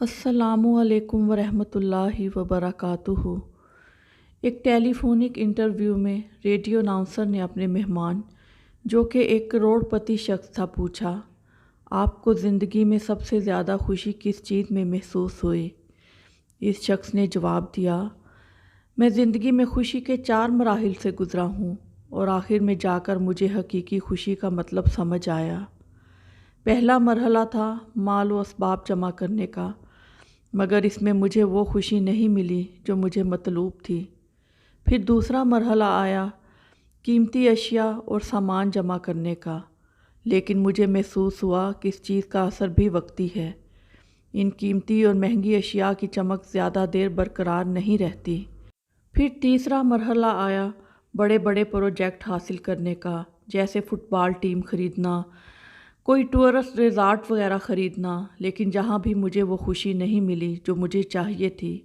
السلام علیکم ورحمۃ اللہ وبرکاتہ۔ ایک ٹیلی فونک انٹرویو میں ریڈیو اناؤنسر نے اپنے مہمان جو کہ ایک کروڑ پتی شخص تھا پوچھا، آپ کو زندگی میں سب سے زیادہ خوشی کس چیز میں محسوس ہوئی؟ اس شخص نے جواب دیا، میں زندگی میں خوشی کے 4 مراحل سے گزرا ہوں اور آخر میں جا کر مجھے حقیقی خوشی کا مطلب سمجھ آیا۔ پہلا مرحلہ تھا مال و اسباب جمع کرنے کا، مگر اس میں مجھے وہ خوشی نہیں ملی جو مجھے مطلوب تھی۔ پھر دوسرا مرحلہ آیا قیمتی اشیاء اور سامان جمع کرنے کا، لیکن مجھے محسوس ہوا کہ اس چیز کا اثر بھی وقتی ہے۔ ان قیمتی اور مہنگی اشیاء کی چمک زیادہ دیر برقرار نہیں رہتی۔ پھر تیسرا مرحلہ آیا بڑے بڑے پروجیکٹ حاصل کرنے کا، جیسے فٹ بال ٹیم خریدنا، کوئی ٹورسٹ ریزارٹ وغیرہ خریدنا، لیکن جہاں بھی مجھے وہ خوشی نہیں ملی جو مجھے چاہیے تھی۔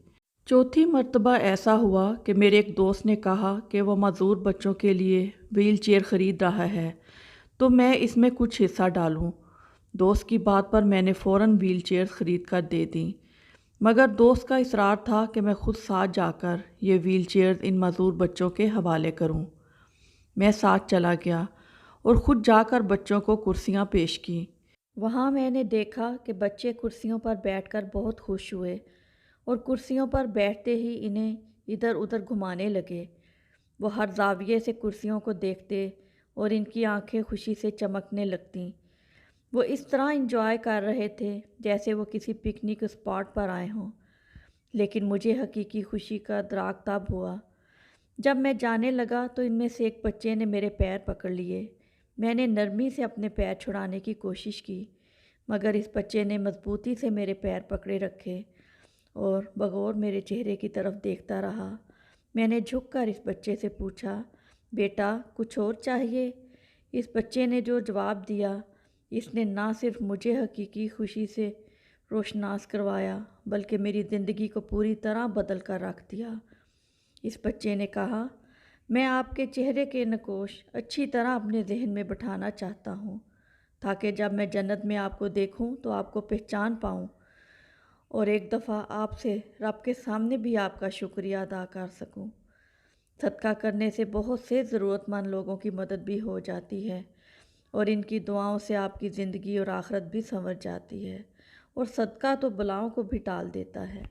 چوتھی مرتبہ ایسا ہوا کہ میرے ایک دوست نے کہا کہ وہ معذور بچوں کے لیے ویل چیئر خرید رہا ہے تو میں اس میں کچھ حصہ ڈالوں۔ دوست کی بات پر میں نے فوراً ویل چیئر خرید کر دے دیں، مگر دوست کا اصرار تھا کہ میں خود ساتھ جا کر یہ ویل چیئر ان معذور بچوں کے حوالے کروں۔ میں ساتھ چلا گیا اور خود جا کر بچوں کو کرسیاں پیش کیں۔ وہاں میں نے دیکھا کہ بچے کرسیوں پر بیٹھ کر بہت خوش ہوئے اور کرسیوں پر بیٹھتے ہی انہیں ادھر ادھر گھمانے لگے۔ وہ ہر زاویے سے کرسیوں کو دیکھتے اور ان کی آنکھیں خوشی سے چمکنے لگتیں۔ وہ اس طرح انجوائے کر رہے تھے جیسے وہ کسی پکنک اسپاٹ پر آئے ہوں، لیکن مجھے حقیقی خوشی کا ادراک تب ہوا جب میں جانے لگا تو ان میں سے ایک بچے نے میرے پیر پکڑ لیے۔ میں نے نرمی سے اپنے پیر چھڑانے کی کوشش کی، مگر اس بچے نے مضبوطی سے میرے پیر پکڑے رکھے اور بغور میرے چہرے کی طرف دیکھتا رہا۔ میں نے جھک کر اس بچے سے پوچھا، بیٹا کچھ اور چاہیے؟ اس بچے نے جو جواب دیا، اس نے نہ صرف مجھے حقیقی خوشی سے روشناس کروایا بلکہ میری زندگی کو پوری طرح بدل کر رکھ دیا۔ اس بچے نے کہا، میں آپ کے چہرے کے نقوش اچھی طرح اپنے ذہن میں بٹھانا چاہتا ہوں تاکہ جب میں جنت میں آپ کو دیکھوں تو آپ کو پہچان پاؤں اور ایک دفعہ آپ سے رب کے سامنے بھی آپ کا شکریہ ادا کر سکوں۔ صدقہ کرنے سے بہت سے ضرورت مند لوگوں کی مدد بھی ہو جاتی ہے اور ان کی دعاؤں سے آپ کی زندگی اور آخرت بھی سنور جاتی ہے، اور صدقہ تو بلاؤں کو بھی ٹال دیتا ہے۔